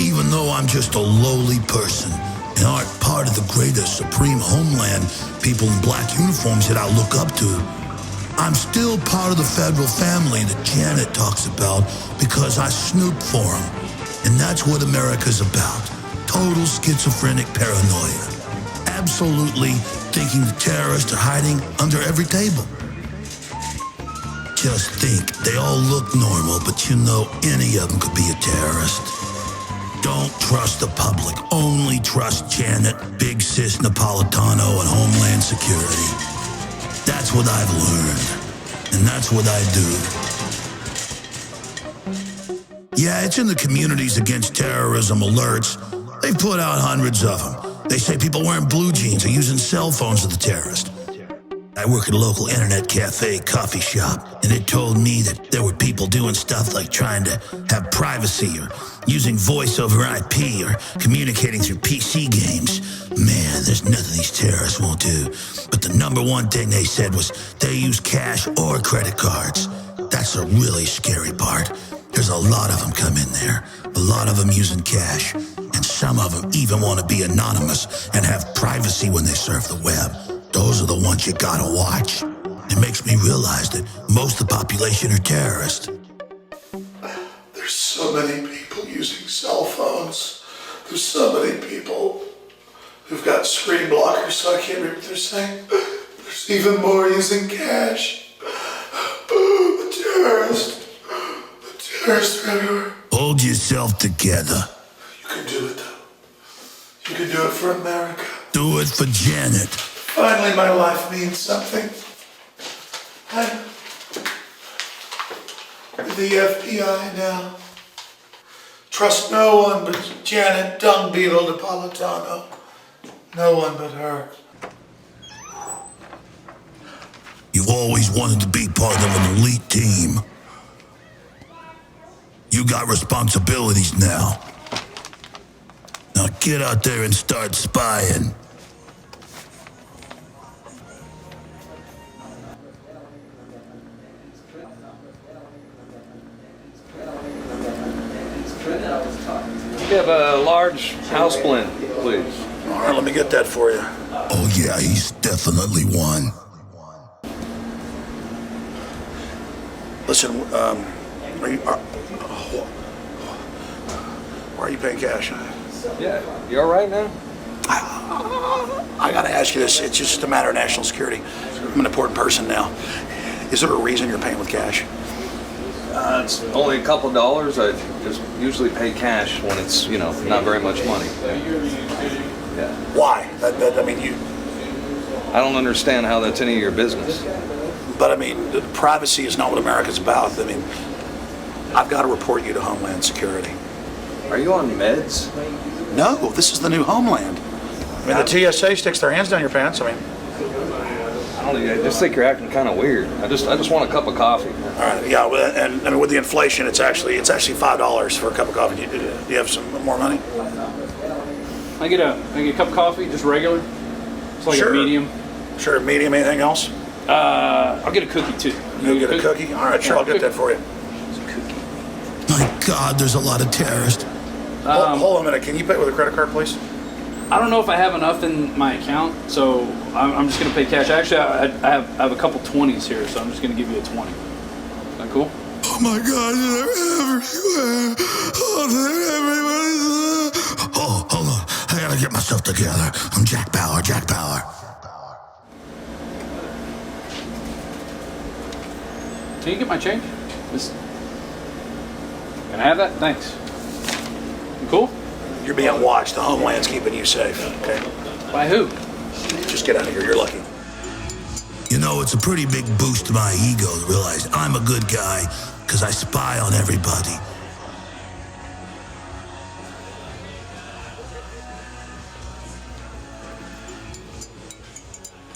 Even though I'm just a lowly person and aren't part of the greater supreme homeland people in black uniforms that I look up to, I'm still part of the federal family that Janet talks about because I snoop for him. And that's what America's about. Total schizophrenic paranoia. Absolutely thinking the terrorists are hiding under every table. Just think, they all look normal, but you know any of them could be a terrorist. Don't trust the public. Only trust Janet, Big Sis Napolitano, and Homeland Security. That's what I've learned, and that's what I do. Yeah, it's in the Communities Against Terrorism alerts. They've put out hundreds of them. They say people wearing blue jeans are using cell phones of the terrorists. I work at a local internet cafe, coffee shop, and it told me that there were people doing stuff like trying to have privacy or using voice over IP or communicating through PC games. Man, there's nothing these terrorists won't do. But the number one thing they said was they use cash or credit cards. That's the really scary part. There's a lot of them come in there, a lot of them using cash, and some of them even want to be anonymous and have privacy when they surf the web. Those are the ones you gotta watch. It makes me realize that most of the population are terrorists. There's so many people using cell phones. There's so many people who've got screen blockers so I can't read what they're saying. There's even more using cash. The terrorists are everywhere. Hold yourself together. You can do it though. You can do it for America. Do it for Janet. Finally, my life means something. I'm with the FBI now. Trust no one but Janet Dung Beetle Napolitano. No one but her. You've always wanted to be part of an elite team. You got responsibilities now. Now get out there and start spying. We have a large house blend, please. All right, let me get that for you. Oh yeah, he's definitely one. Listen, why are you paying cash? Yeah, you all right now? I gotta ask you this. It's just a matter of national security. I'm an important person now. Is there a reason you're paying with cash? It's only a couple dollars. I just usually pay cash when it's, not very much money. Yeah. Why? I mean, I don't understand how that's any of your business. But I mean, privacy is not what America's about. I mean, I've got to report you to Homeland Security. Are you on meds? No, this is the new Homeland. I mean, the TSA sticks their hands down your pants. I mean, I just think you're acting kind of weird. I just want a cup of coffee. All right, yeah, and I mean, with the inflation, it's actually $5 for a cup of coffee. Do you have some more money? I get a cup of coffee, just regular. It's like Sure. a medium. Sure, medium. Anything else? I'll get a cookie too. You'll get a cookie? All right, sure, I'll get that for you. It's a cookie. My God, there's a lot of terrorists. Hold on a minute. Can you pay with a credit card, please? I don't know if I have enough in my account, so I'm just gonna pay cash. Actually, I have a couple 20s here, so I'm just gonna give you a 20. Is that cool? Oh my God, they're everywhere. Oh, they're everywhere. Oh, hold on. I gotta get myself together. I'm Jack Bauer. Can you get my change? Can I have that? Thanks. You cool? You're being watched. The Homeland's keeping you safe. Okay. By who? Just get out of here. You're lucky. You know, it's a pretty big boost to my ego to realize I'm a good guy because I spy on everybody.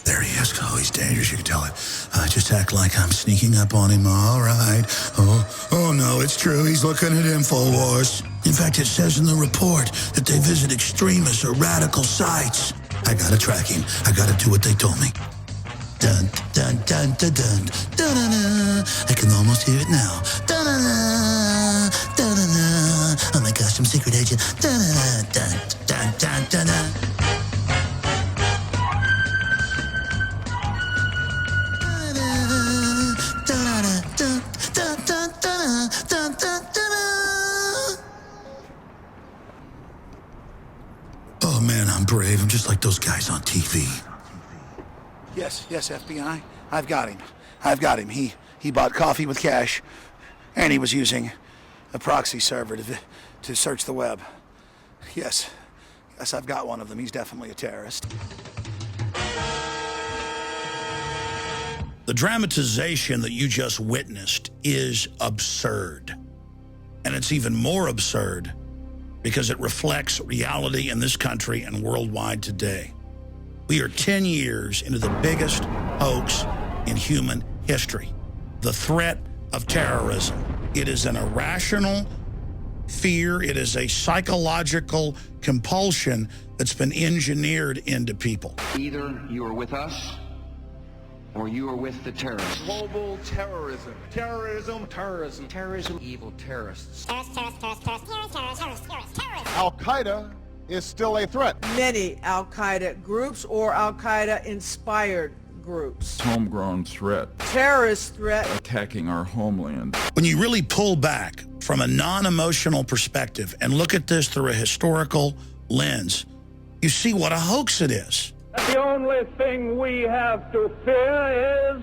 There he is. Oh, he's dangerous. You can tell it. Just act like I'm sneaking up on him. All right. Oh no, it's true. He's looking at InfoWars. In fact, it says in the report that they visit extremist or radical sites. I gotta track him. I gotta do what they told me. Dun, dun, dun, dun, dun, dun, dun, dun. I can almost hear it now. Dun, dun, dun, dun, dun, dun. Oh my God. custom secret agent. Dun, dun, dun, dun, dun, dun. Oh man, I'm brave. I'm just like those guys on TV. Yes, FBI. I've got him. He bought coffee with cash, and he was using a proxy server to search the web. Yes, I've got one of them. He's definitely a terrorist. The dramatization that you just witnessed is absurd. And it's even more absurd because it reflects reality in this country and worldwide today. We are 10 years into the biggest hoax in human history. The threat of terrorism. It is an irrational fear. It is a psychological compulsion that's been engineered into people. Either you are with us or you are with the terrorists. Global terrorism. Terrorism. Evil terrorists. Terrorists. Al-Qaeda is still a threat. Many Al-Qaeda groups or Al-Qaeda inspired groups. Homegrown threat. Terrorist threat. Attacking our homeland. When you really pull back from a non-emotional perspective and look at this through a historical lens, you see what a hoax it is. The only thing we have to fear is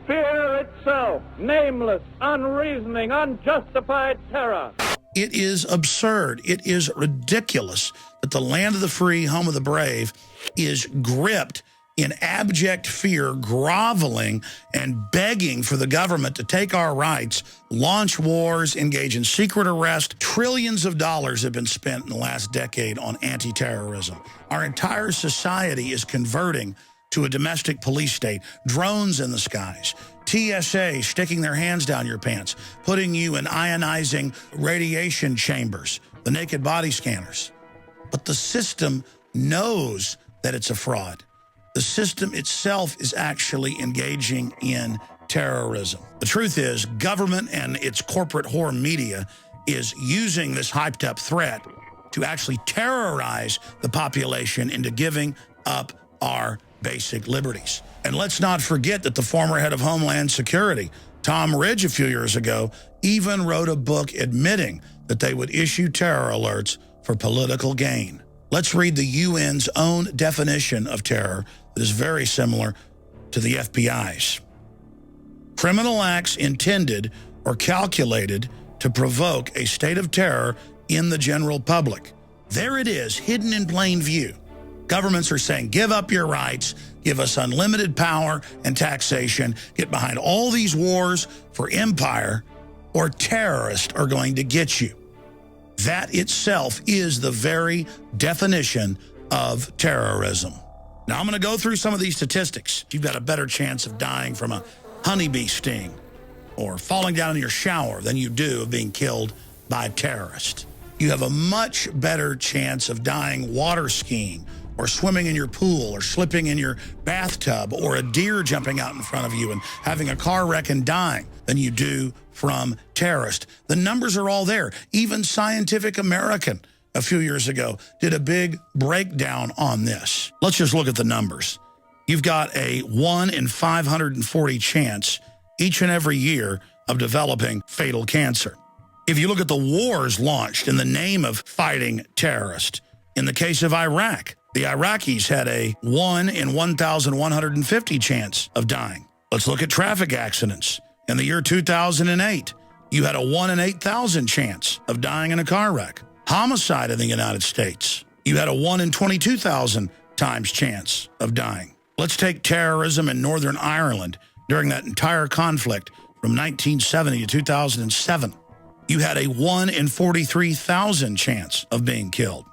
fear itself. Nameless, unreasoning, unjustified terror. It is absurd. It is ridiculous that the land of the free, home of the brave, is gripped in abject fear, groveling and begging for the government to take our rights, launch wars, engage in secret arrest. Trillions of dollars have been spent in the last decade on anti-terrorism. Our entire society is converting to a domestic police state, drones in the skies, TSA sticking their hands down your pants, putting you in ionizing radiation chambers, the naked body scanners. But the system knows that it's a fraud. The system itself is actually engaging in terrorism. The truth is, government and its corporate whore media is using this hyped up threat to actually terrorize the population into giving up our basic liberties. And let's not forget that the former head of Homeland Security, Tom Ridge, a few years ago, even wrote a book admitting that they would issue terror alerts for political gain. Let's read the UN's own definition of terror that is very similar to the FBI's. Criminal acts intended or calculated to provoke a state of terror in the general public. There it is, hidden in plain view. Governments are saying, give up your rights, give us unlimited power and taxation, get behind all these wars for empire, or terrorists are going to get you. That itself is the very definition of terrorism. Now, I'm going to go through some of these statistics. You've got a better chance of dying from a honeybee sting or falling down in your shower than you do of being killed by a terrorist. You have a much better chance of dying water skiing or swimming in your pool or slipping in your bathtub or a deer jumping out in front of you and having a car wreck and dying than you do from terrorists. The numbers are all there. Even Scientific American a few years ago did a big breakdown on this. Let's just look at the numbers. You've got a 1 in 540 chance each and every year of developing fatal cancer. If you look at the wars launched in the name of fighting terrorists, in the case of Iraq, the Iraqis had a 1 in 1,150 chance of dying. Let's look at traffic accidents. In the year 2008, you had a 1 in 8,000 chance of dying in a car wreck. Homicide in the United States, you had a 1 in 22,000 times chance of dying. Let's take terrorism in Northern Ireland during that entire conflict from 1970 to 2007. You had a 1 in 43,000 chance of being killed.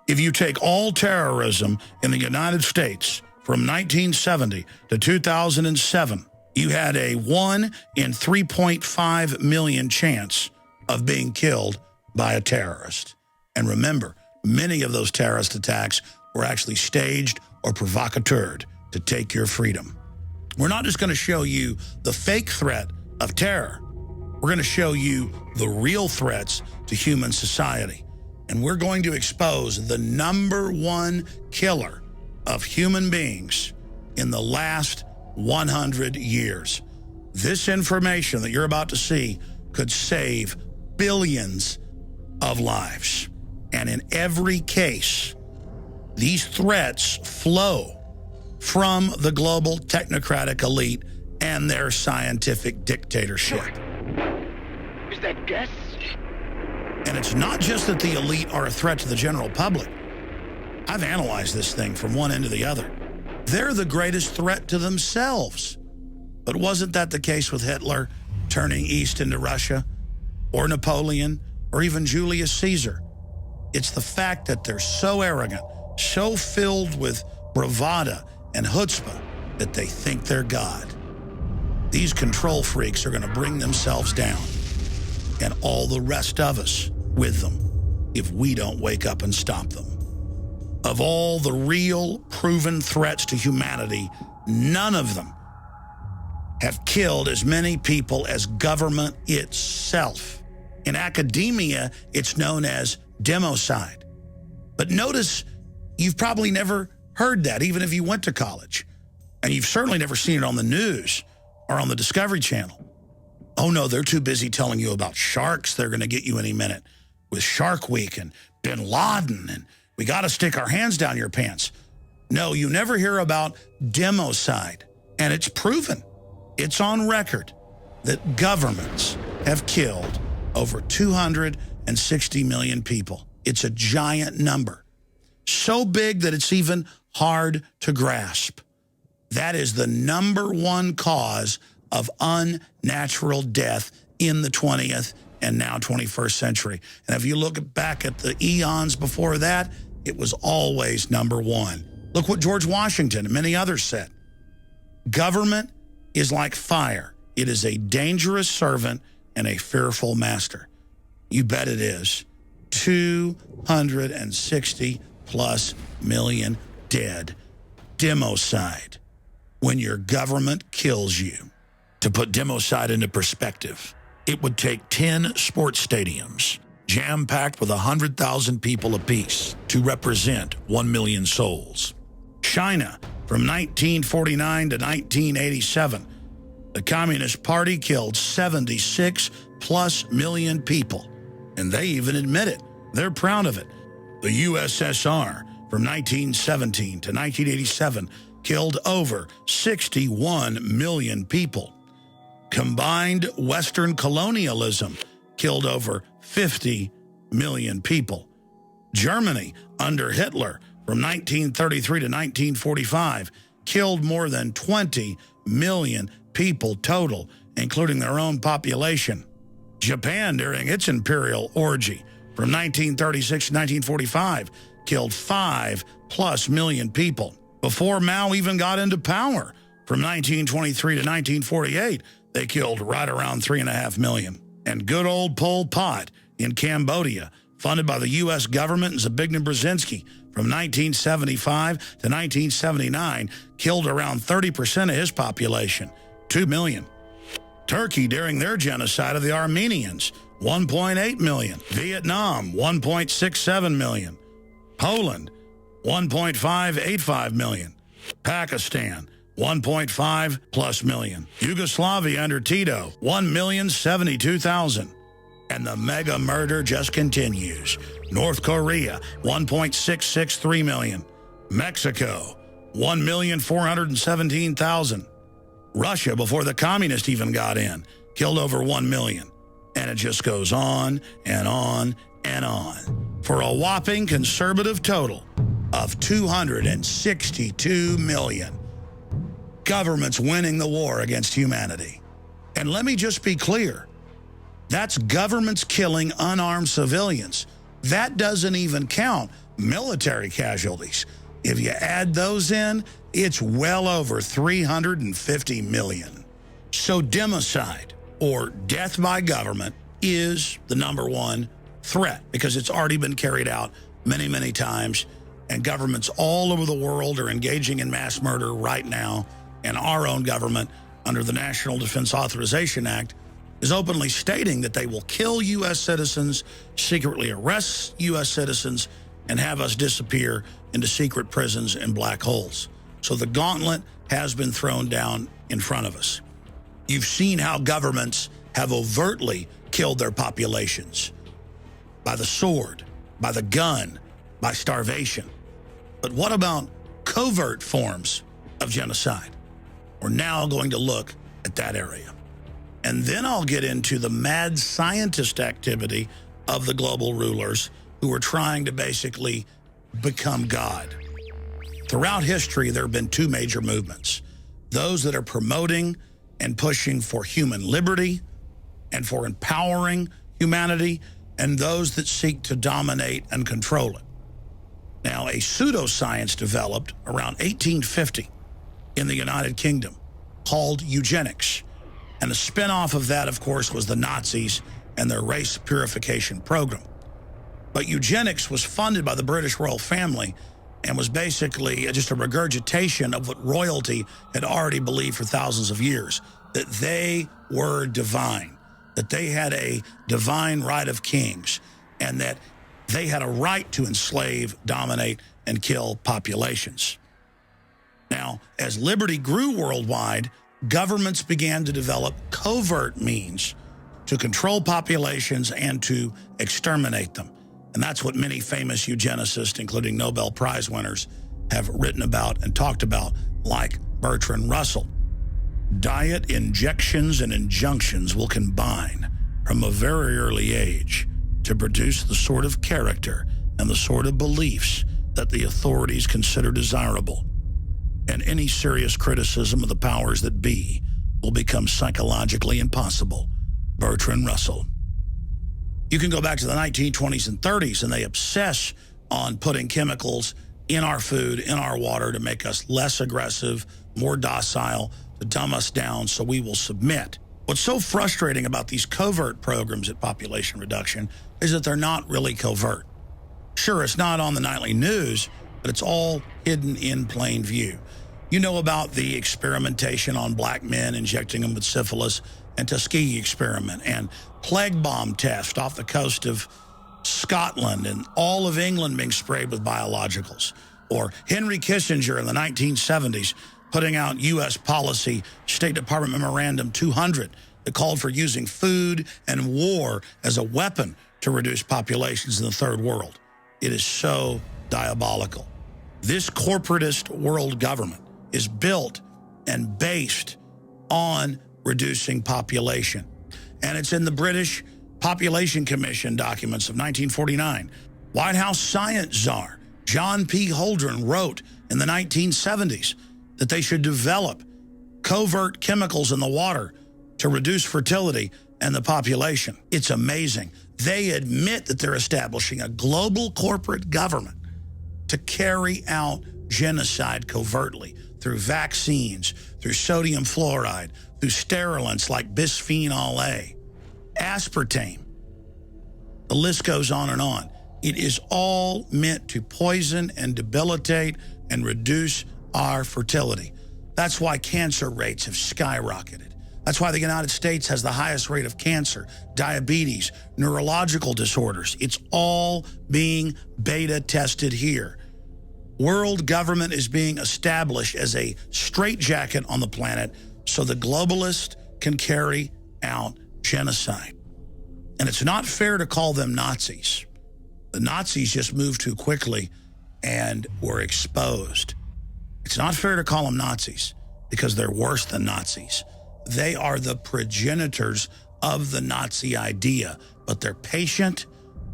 If you take all terrorism in the United States from 1970 to 2007, you had a 1 in 3.5 million chance of being killed by a terrorist. And remember, many of those terrorist attacks were actually staged or provocateured to take your freedom. We're not just going to show you the fake threat of terror. We're going to show you the real threats to human society. And we're going to expose the #1 killer of human beings in the last 100 years. This information that you're about to see could save billions of lives. And in every case, these threats flow from the global technocratic elite and their scientific dictatorship. Is that gas? And it's not just that the elite are a threat to the general public. I've analyzed this thing from one end to the other. They're the greatest threat to themselves. But wasn't that the case with Hitler turning east into Russia, or Napoleon, or even Julius Caesar? It's the fact that they're so arrogant, so filled with bravado and chutzpah that they think they're God. These control freaks are going to bring themselves down, and all the rest of us with them, if we don't wake up and stop them. Of all the real proven threats to humanity, none of them have killed as many people as government itself. In academia, it's known as democide. But notice, you've probably never heard that, even if you went to college. And you've certainly never seen it on the news or on the Discovery Channel. Oh no, they're too busy telling you about sharks they're going to get you any minute with Shark Week and Bin Laden and we got to stick our hands down your pants. No, you never hear about democide. And it's proven. It's on record that governments have killed over 260 million people. It's a giant number. So big that it's even hard to grasp. That is the #1 cause of unnatural death in the 20th and now 21st century. And if you look back at the eons before that, it was always #1. Look what George Washington and many others said. Government is like fire. It is a dangerous servant and a fearful master. You bet it is. 260 plus million dead. Democide. When your government kills you. To put democide into perspective, it would take 10 sports stadiums, jam-packed with 100,000 people apiece, to represent 1 million souls. China, from 1949 to 1987, the Communist Party killed 76 plus million people. And they even admit it. They're proud of it. The USSR, from 1917 to 1987, killed over 61 million people. Combined Western colonialism killed over 50 million people. Germany, under Hitler, from 1933 to 1945, killed more than 20 million people total, including their own population. Japan, during its imperial orgy, from 1936 to 1945, killed 5+ million people. Before Mao even got into power, from 1923 to 1948, they killed right around 3.5 million. And good old Pol Pot in Cambodia, funded by the U.S. government and Zbigniew Brzezinski, from 1975 to 1979, killed around 30% of his population, 2 million. Turkey, during their genocide of the Armenians, 1.8 million. Vietnam, 1.67 million. Poland, 1.585 million. Pakistan, 1.5+ million. Yugoslavia under Tito, 1,072,000. And the mega murder just continues. North Korea, 1.663 million. Mexico, 1,417,000. Russia, before the communists even got in, killed over 1 million. And it just goes on and on and on. For a whopping conservative total of 262 million. Governments winning the war against humanity. And let me just be clear. That's governments killing unarmed civilians. That doesn't even count military casualties. If you add those in, it's well over 350 million. So democide, or death by government, is the #1 threat because it's already been carried out many, many times. And governments all over the world are engaging in mass murder right now. And our own government, under the National Defense Authorization Act, is openly stating that they will kill U.S. citizens, secretly arrest U.S. citizens, and have us disappear into secret prisons and black holes. So the gauntlet has been thrown down in front of us. You've seen how governments have overtly killed their populations by the sword, by the gun, by starvation. But what about covert forms of genocide? We're now going to look at that area. And then I'll get into the mad scientist activity of the global rulers who are trying to basically become God. Throughout history, there have been two major movements. Those that are promoting and pushing for human liberty and for empowering humanity, and those that seek to dominate and control it. Now, a pseudoscience developed around 1850 in the United Kingdom called eugenics. And a spin-off of that, of course, was the Nazis and their race purification program. But eugenics was funded by the British royal family and was basically just a regurgitation of what royalty had already believed for thousands of years, that they were divine, that they had a divine right of kings, and that they had a right to enslave, dominate, and kill populations. Now, as liberty grew worldwide, governments began to develop covert means to control populations and to exterminate them. And that's what many famous eugenicists, including Nobel Prize winners, have written about and talked about, like Bertrand Russell. Diet, injections, and injunctions will combine from a very early age to produce the sort of character and the sort of beliefs that the authorities consider desirable. And any serious criticism of the powers that be will become psychologically impossible. Bertrand Russell. You can go back to the 1920s and 30s, and they obsess on putting chemicals in our food, in our water, to make us less aggressive, more docile, to dumb us down so we will submit. What's so frustrating about these covert programs at population reduction is that they're not really covert. Sure, it's not on the nightly news, but it's all hidden in plain view. You know about the experimentation on black men, injecting them with syphilis, and Tuskegee experiment, and plague bomb test off the coast of Scotland, and all of England being sprayed with biologicals. Or Henry Kissinger in the 1970s putting out U.S. policy, State Department Memorandum 200, that called for using food and war as a weapon to reduce populations in the third world. It is so diabolical. This corporatist world government is built and based on reducing population. And it's in the British Population Commission documents of 1949. White House science czar John P. Holdren wrote in the 1970s that they should develop covert chemicals in the water to reduce fertility and the population. It's amazing. They admit that they're establishing a global corporate government to carry out genocide covertly through vaccines, through sodium fluoride, through sterilants like bisphenol A, aspartame. The list goes on and on. It is all meant to poison and debilitate and reduce our fertility. That's why cancer rates have skyrocketed. That's why the United States has the highest rate of cancer, diabetes, neurological disorders. It's all being beta tested here. World government is being established as a straitjacket on the planet so the globalists can carry out genocide. And it's not fair to call them Nazis. The Nazis just moved too quickly and were exposed. It's not fair to call them Nazis because they're worse than Nazis. They are the progenitors of the Nazi idea, but they're patient,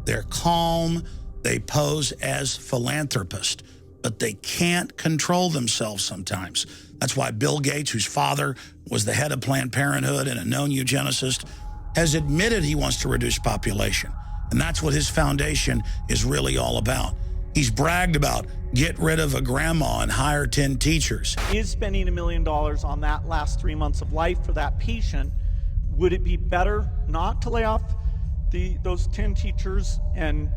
they're calm, they pose as philanthropists, but they can't control themselves sometimes. That's why Bill Gates, whose father was the head of Planned Parenthood and a known eugenicist, has admitted he wants to reduce population. And that's what his foundation is really all about. He's bragged about get rid of a grandma and hire 10 teachers. Is spending $1 million on that last 3 months of life for that patient, would it be better not to lay off those 10 teachers and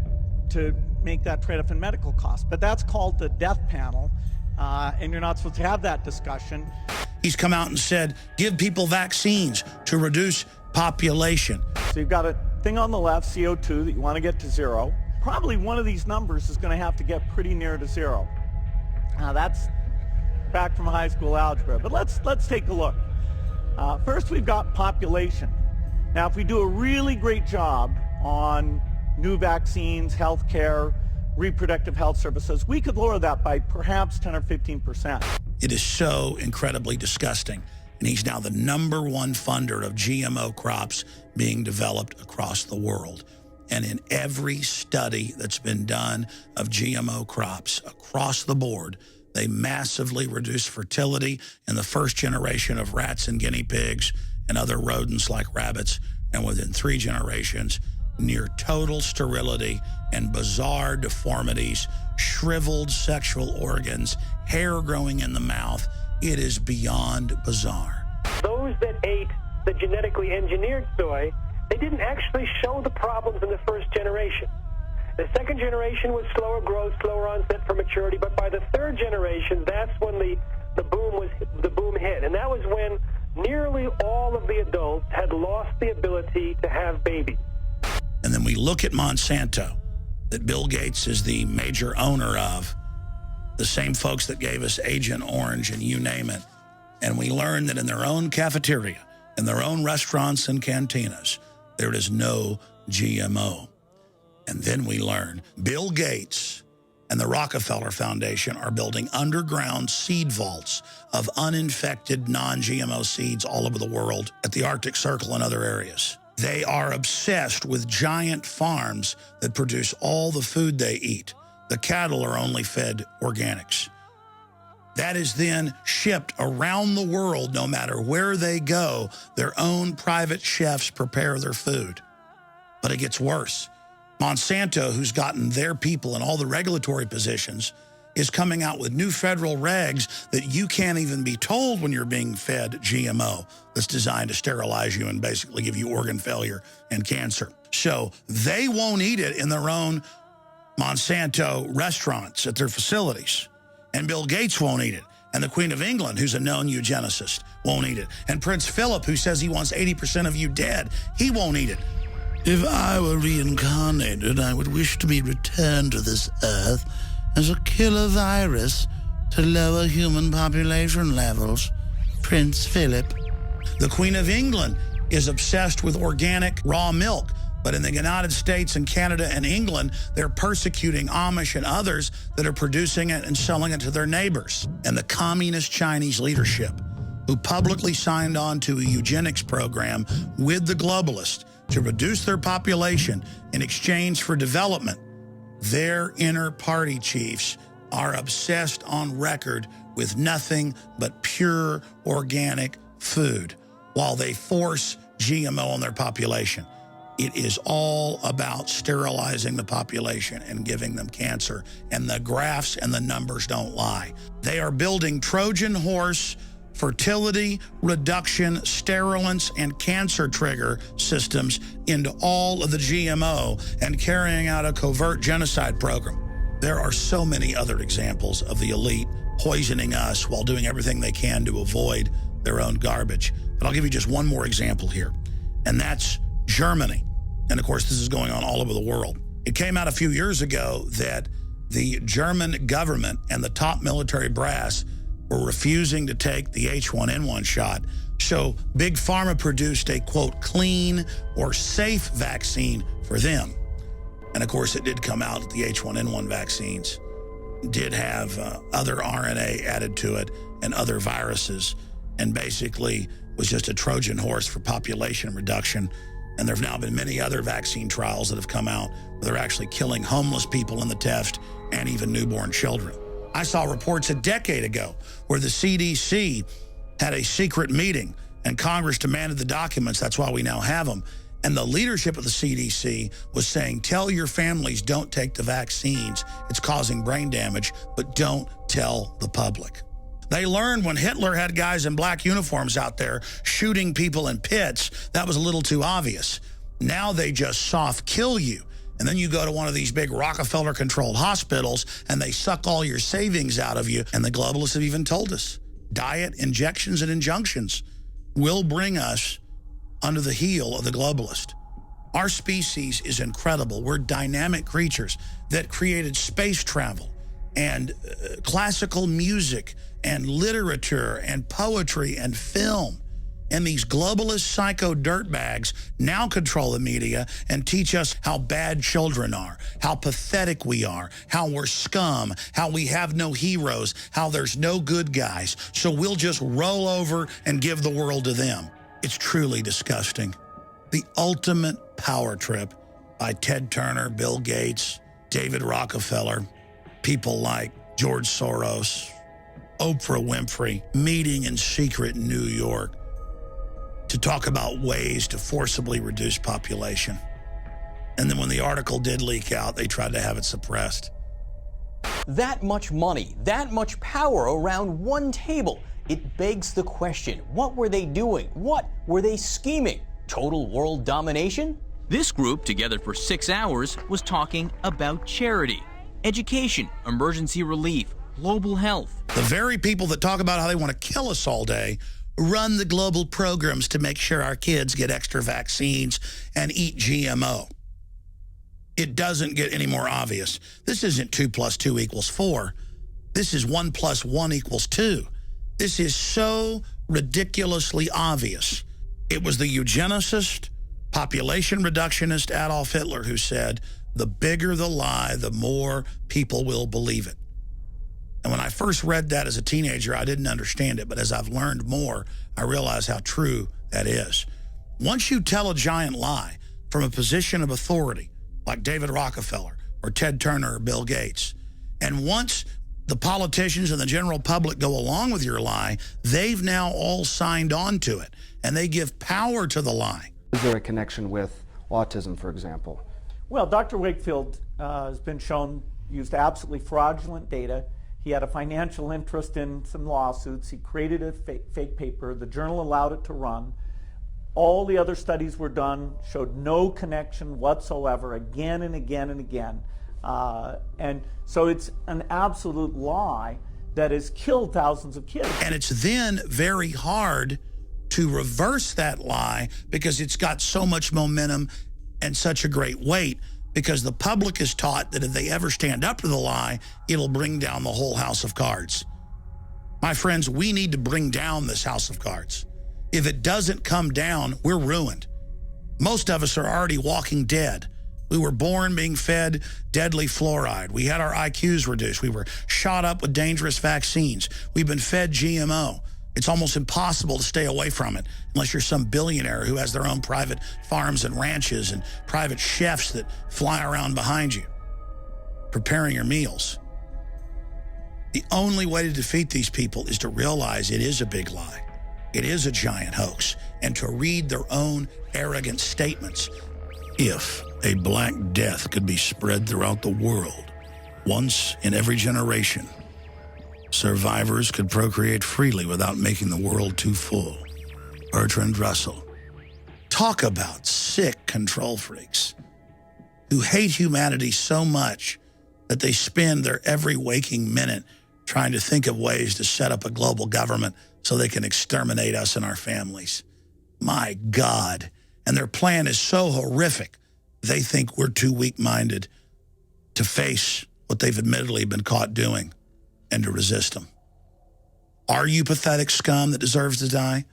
to make that trade-off in medical costs? But that's called the death panel, and you're not supposed to have that discussion. He's come out and said, give people vaccines to reduce population. So you've got a thing on the left, CO2, that you want to get to zero. Probably one of these numbers is going to have to get pretty near to zero. Now that's back from high school algebra, but let's take a look. First, we've got population. Now, if we do a really great job on new vaccines, healthcare, reproductive health services, we could lower that by perhaps 10 or 15%. It is so incredibly disgusting. And he's now the #1 funder of GMO crops being developed across the world. And in every study that's been done of GMO crops across the board, they massively reduce fertility in the first generation of rats and guinea pigs and other rodents like rabbits. And within 3 generations, near total sterility and bizarre deformities, shriveled sexual organs, hair growing in the mouth. It is beyond bizarre. Those that ate the genetically engineered soy, they didn't actually show the problems in the first generation. The second generation was slower growth, slower onset for maturity, but by the third generation, that's when the boom hit. And that was when nearly all of the adults had lost the ability to have babies. And then we look at Monsanto, that Bill Gates is the major owner of, the same folks that gave us Agent Orange and you name it. And we learn that in their own cafeteria, in their own restaurants and cantinas, there is no GMO. And then we learn Bill Gates and the Rockefeller Foundation are building underground seed vaults of uninfected non-GMO seeds all over the world at the Arctic Circle and other areas. They are obsessed with giant farms that produce all the food they eat. The cattle are only fed organics. That is then shipped around the world, no matter where they go. Their own private chefs prepare their food. But it gets worse. Monsanto, who's gotten their people in all the regulatory positions, is coming out with new federal regs that you can't even be told when you're being fed GMO that's designed to sterilize you and basically give you organ failure and cancer. So they won't eat it in their own Monsanto restaurants at their facilities. And Bill Gates won't eat it. And the Queen of England, who's a known eugenicist, won't eat it. And Prince Philip, who says he wants 80% of you dead, he won't eat it. If I were reincarnated, I would wish to be returned to this earth as a killer virus to lower human population levels. Prince Philip. The Queen of England is obsessed with organic raw milk. But in the United States and Canada and England, they're persecuting Amish and others that are producing it and selling it to their neighbors. And the communist Chinese leadership, who publicly signed on to a eugenics program with the globalists to reduce their population in exchange for development, their inner party chiefs are obsessed on record with nothing but pure organic food while they force GMO on their population. It is all about sterilizing the population and giving them cancer. And the graphs and the numbers don't lie. They are building Trojan horse, fertility, reduction, sterilants, and cancer trigger systems into all of the GMO and carrying out a covert genocide program. There are so many other examples of the elite poisoning us while doing everything they can to avoid their own garbage. But I'll give you just one more example here, and that's Germany. And of course, this is going on all over the world. It came out a few years ago that the German government and the top military brass were refusing to take the H1N1 shot. So Big Pharma produced a, quote, clean or safe vaccine for them. And of course, it did come out that the H1N1 vaccines did have other RNA added to it and other viruses, and basically was just a Trojan horse for population reduction. And there have now been many other vaccine trials that have come out where they're actually killing homeless people in the test and even newborn children. I saw reports a decade ago where the CDC had a secret meeting and Congress demanded the documents. That's why we now have them. And the leadership of the CDC was saying, tell your families don't take the vaccines. It's causing brain damage, but don't tell the public. They learned when Hitler had guys in black uniforms out there shooting people in pits, that was a little too obvious. Now they just soft kill you. And then you go to one of these big Rockefeller-controlled hospitals and they suck all your savings out of you. And the globalists have even told us, diet, injections, and injunctions will bring us under the heel of the globalist. Our species is incredible. We're dynamic creatures that created space travel and classical music and literature and poetry and film. And these globalist psycho dirtbags now control the media and teach us how bad children are, how pathetic we are, how we're scum, how we have no heroes, how there's no good guys. So we'll just roll over and give the world to them. It's truly disgusting. The ultimate power trip by Ted Turner, Bill Gates, David Rockefeller, people like George Soros, Oprah Winfrey, meeting in secret in New York to talk about ways to forcibly reduce population. And then when the article did leak out, they tried to have it suppressed. That much money, that much power around one table. It begs the question, what were they doing? What were they scheming? Total world domination? This group, together for 6 hours, was talking about charity, education, emergency relief, global health. The very people that talk about how they want to kill us all day run the global programs to make sure our kids get extra vaccines and eat GMO. It doesn't get any more obvious. This isn't 2 + 2 = 4. This is 1 + 1 = 2. This is so ridiculously obvious. It was the eugenicist, population reductionist Adolf Hitler who said, the bigger the lie, the more people will believe it. And when I first read that as a teenager, I didn't understand it. But as I've learned more, I realize how true that is. Once you tell a giant lie from a position of authority, like David Rockefeller or Ted Turner or Bill Gates, and once the politicians and the general public go along with your lie, they've now all signed on to it, and they give power to the lie. Is there a connection with autism, for example? Well, Dr. Wakefield has been shown used absolutely fraudulent data. He had a financial interest in some lawsuits. He created a fake paper. The journal allowed it to run. All the other studies were done, showed no connection whatsoever, again and again and again. And so it's an absolute lie that has killed thousands of kids. And it's then very hard to reverse that lie because it's got so much momentum and such a great weight, because the public is taught that if they ever stand up to the lie, it'll bring down the whole house of cards. My friends, we need to bring down this house of cards. If it doesn't come down, we're ruined. Most of us are already walking dead. We were born being fed deadly fluoride. We had our IQs reduced. We were shot up with dangerous vaccines. We've been fed GMO. It's almost impossible to stay away from it unless you're some billionaire who has their own private farms and ranches and private chefs that fly around behind you, preparing your meals. The only way to defeat these people is to realize it is a big lie. It is a giant hoax, and to read their own arrogant statements. If a Black Death could be spread throughout the world, once in every generation, survivors could procreate freely without making the world too full. Bertrand Russell. Talk about sick control freaks who hate humanity so much that they spend their every waking minute trying to think of ways to set up a global government so they can exterminate us and our families. My God. And their plan is so horrific, they think we're too weak-minded to face what they've admittedly been caught doing and to resist them. Are you pathetic scum that deserves to die?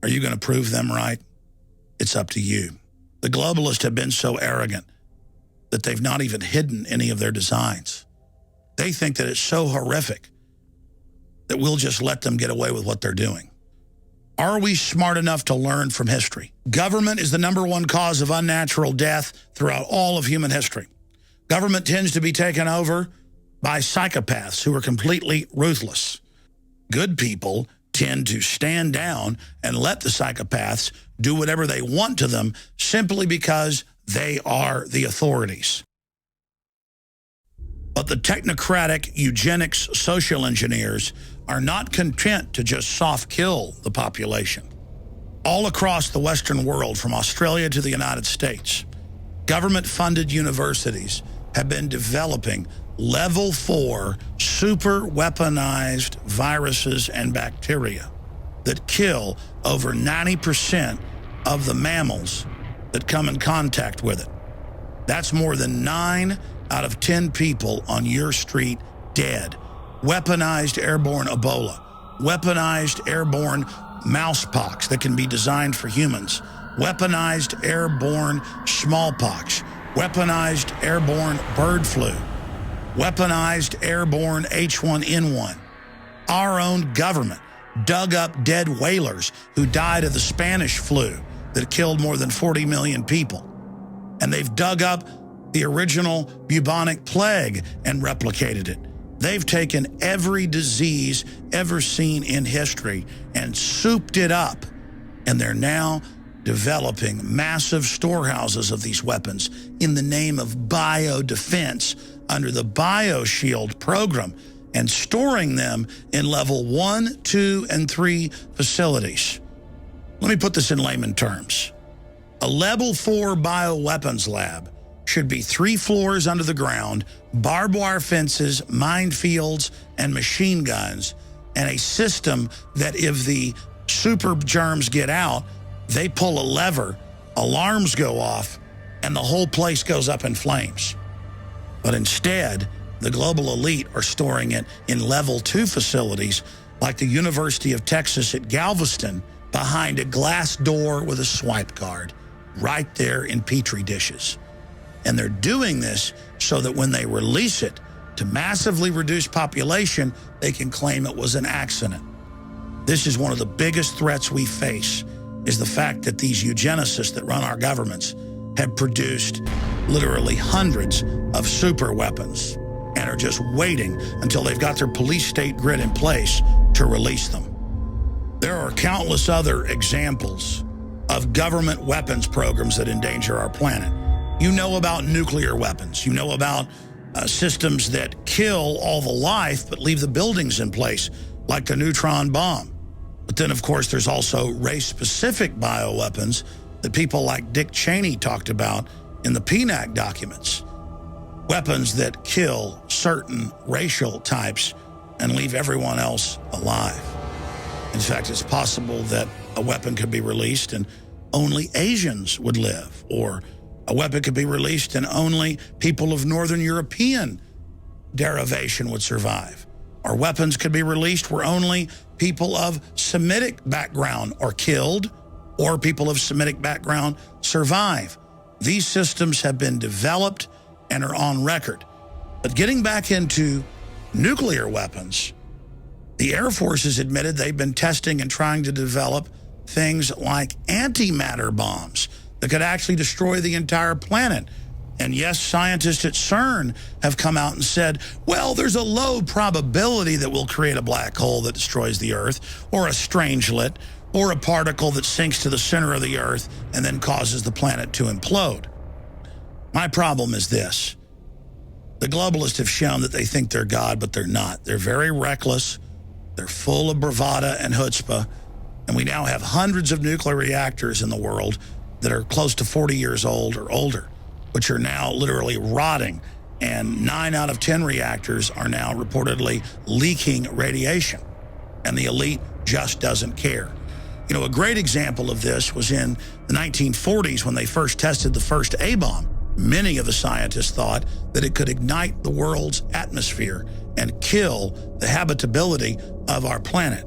Are you going to prove them right? It's up to you. The globalists have been so arrogant that they've not even hidden any of their designs. They think that it's so horrific that we'll just let them get away with what they're doing. Are we smart enough to learn from history? Government is the #1 cause of unnatural death throughout all of human history. Government tends to be taken over by psychopaths who are completely ruthless. Good people tend to stand down and let the psychopaths do whatever they want to them simply because they are the authorities. But the technocratic eugenics social engineers are not content to just soft kill the population. All across the Western world, from Australia to the United States, government-funded universities have been developing level 4 super weaponized viruses and bacteria that kill over 90% of the mammals that come in contact with it. That's more than 9 out of 10 people on your street dead. Weaponized airborne Ebola, weaponized airborne mousepox that can be designed for humans, weaponized airborne smallpox, weaponized airborne bird flu, weaponized airborne H1N1. Our own government dug up dead whalers who died of the Spanish flu that killed more than 40 million people. And they've dug up the original bubonic plague and replicated it. They've taken every disease ever seen in history and souped it up. And they're now developing massive storehouses of these weapons in the name of biodefense under the BioShield program and storing them in level 1, 2, and 3 facilities. Let me put this in layman terms. A level 4 bioweapons lab should be 3 floors under the ground, barbed wire fences, minefields, and machine guns, and a system that if the super germs get out, they pull a lever, alarms go off, and the whole place goes up in flames. But instead, the global elite are storing it in level 2 facilities like the University of Texas at Galveston behind a glass door with a swipe card, right there in Petri dishes. And they're doing this so that when they release it to massively reduce population, they can claim it was an accident. This is one of the biggest threats we face, is the fact that these eugenicists that run our governments have produced literally hundreds of super weapons and are just waiting until they've got their police state grid in place to release them. There are countless other examples of government weapons programs that endanger our planet. You know about nuclear weapons. You know about systems that kill all the life but leave the buildings in place, like the neutron bomb. But then, of course, there's also race-specific bioweapons that people like Dick Cheney talked about in the PNAC documents. Weapons that kill certain racial types and leave everyone else alive. In fact, it's possible that a weapon could be released and only Asians would live, or a weapon could be released and only people of Northern European derivation would survive. Or weapons could be released where only people of Semitic background are killed, or people of Semitic background survive. These systems have been developed and are on record. But getting back into nuclear weapons, the Air Force has admitted they've been testing and trying to develop things like antimatter bombs that could actually destroy the entire planet. And yes, scientists at CERN have come out and said, well, there's a low probability that we'll create a black hole that destroys the Earth, or a strangelet, or a particle that sinks to the center of the Earth and then causes the planet to implode. My problem is this. The globalists have shown that they think they're God, but they're not. They're very reckless. They're full of bravada and chutzpah. And we now have hundreds of nuclear reactors in the world that are close to 40 years old or older, which are now literally rotting. And 9 out of 10 reactors are now reportedly leaking radiation. And the elite just doesn't care. You know, a great example of this was in the 1940s when they first tested the first A-bomb. Many of the scientists thought that it could ignite the world's atmosphere and kill the habitability of our planet.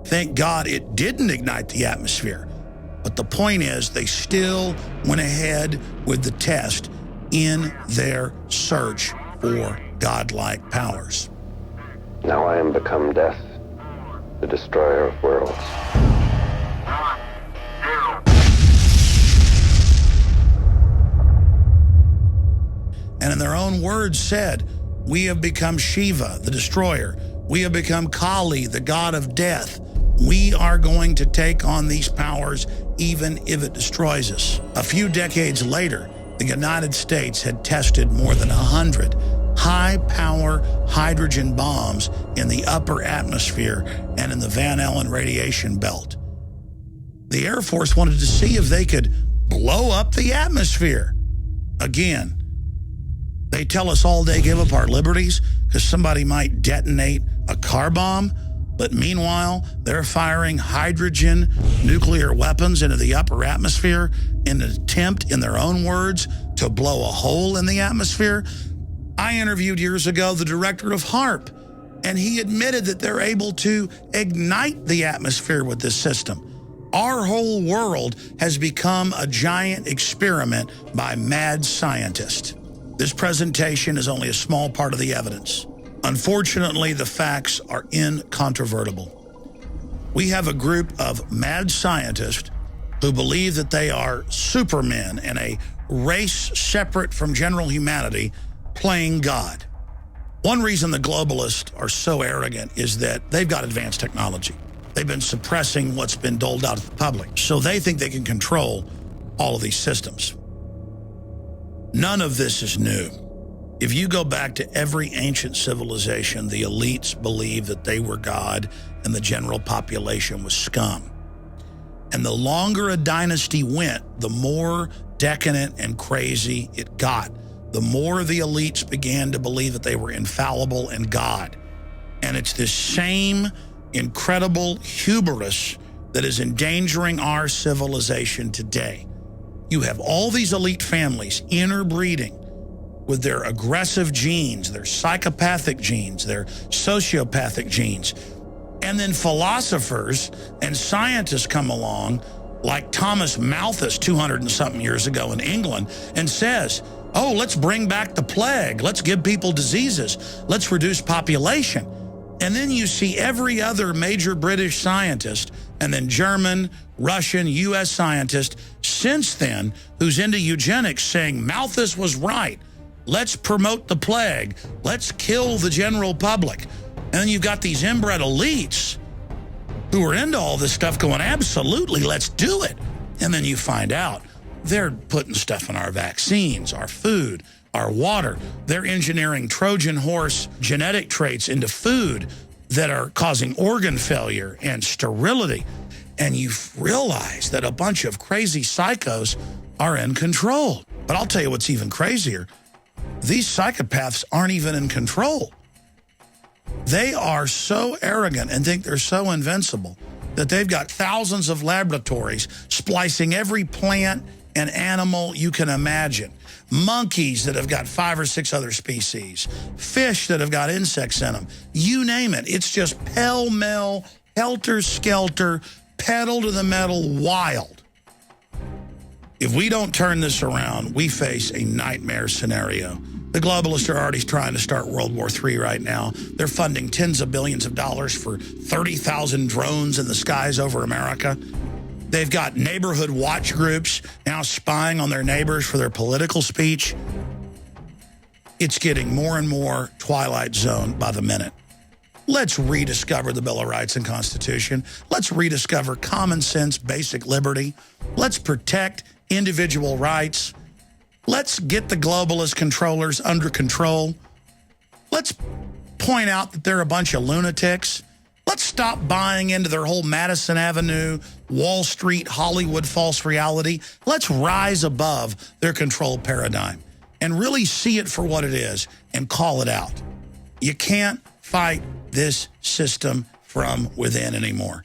Thank God it didn't ignite the atmosphere. But the point is, they still went ahead with the test in their search for godlike powers. Now I am become death, the destroyer of worlds. And in their own words said, we have become Shiva, the destroyer. We have become Kali, the god of death. We are going to take on these powers even if it destroys us. A few decades later, the United States had tested more than 100 high-power hydrogen bombs in the upper atmosphere and in the Van Allen radiation belt. The Air Force wanted to see if they could blow up the atmosphere. Again, they tell us all day give up our liberties because somebody might detonate a car bomb. But meanwhile, they're firing hydrogen nuclear weapons into the upper atmosphere in an attempt, in their own words, to blow a hole in the atmosphere. I interviewed years ago the director of HAARP, and he admitted that they're able to ignite the atmosphere with this system. Our whole world has become a giant experiment by mad scientists. This presentation is only a small part of the evidence. Unfortunately, the facts are incontrovertible. We have a group of mad scientists who believe that they are supermen and a race separate from general humanity playing God. One reason the globalists are so arrogant is that they've got advanced technology. They've been suppressing what's been doled out to the public, so they think they can control all of these systems. None of this is new. If you go back to every ancient civilization, the elites believed that they were God and the general population was scum. And the longer a dynasty went, the more decadent and crazy it got. The more the elites began to believe that they were infallible and God. And it's this same incredible hubris that is endangering our civilization today. You have all these elite families interbreeding with their aggressive genes, their psychopathic genes, their sociopathic genes. And then philosophers and scientists come along, like Thomas Malthus 200 and something years ago in England, and says, oh, let's bring back the plague. Let's give people diseases. Let's reduce population. And then you see every other major British scientist, and then German, Russian, U.S. scientist since then who's into eugenics saying Malthus was right. Let's promote the plague. Let's kill the general public. And then you've got these inbred elites who are into all this stuff going, absolutely, let's do it. And then you find out they're putting stuff in our vaccines, our food, our water. They're engineering Trojan horse genetic traits into food that are causing organ failure and sterility. And you realize that a bunch of crazy psychos are in control. But I'll tell you what's even crazier. These psychopaths aren't even in control. They are so arrogant and think they're so invincible that they've got thousands of laboratories splicing every plant and animal you can imagine. Monkeys that have got 5 or 6 other species. Fish that have got insects in them. You name it. It's just pell-mell, helter-skelter, pedal to the metal, wild. If we don't turn this around, we face a nightmare scenario. The globalists are already trying to start World War III right now. They're funding tens of billions of dollars for 30,000 drones in the skies over America. They've got neighborhood watch groups now spying on their neighbors for their political speech. It's getting more and more Twilight Zone by the minute. Let's rediscover the Bill of Rights and Constitution. Let's rediscover common sense, basic liberty. Let's protect individual rights. Let's get the globalist controllers under control. Let's point out that they're a bunch of lunatics. Let's stop buying into their whole Madison Avenue, Wall Street, Hollywood false reality. Let's rise above their control paradigm and really see it for what it is and call it out. You can't fight this system from within anymore.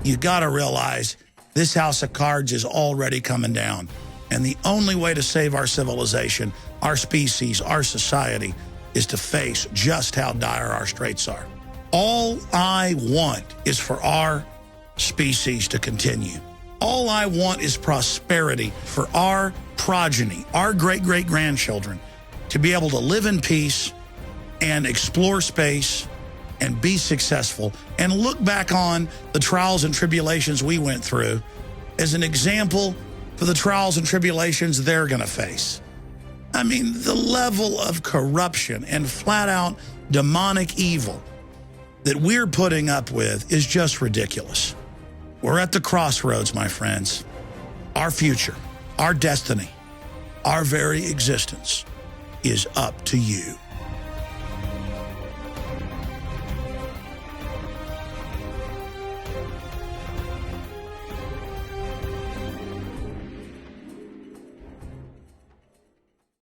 You got to realize this house of cards is already coming down. And the only way to save our civilization, our species, our society, is to face just how dire our straits are. All I want is for our species to continue. All I want is prosperity for our progeny, our great-great-grandchildren, to be able to live in peace and explore space and be successful and look back on the trials and tribulations we went through as an example for the trials and tribulations they're going to face. I mean, the level of corruption and flat-out demonic evil that we're putting up with is just ridiculous. We're at the crossroads, my friends. Our future, our destiny, our very existence is up to you.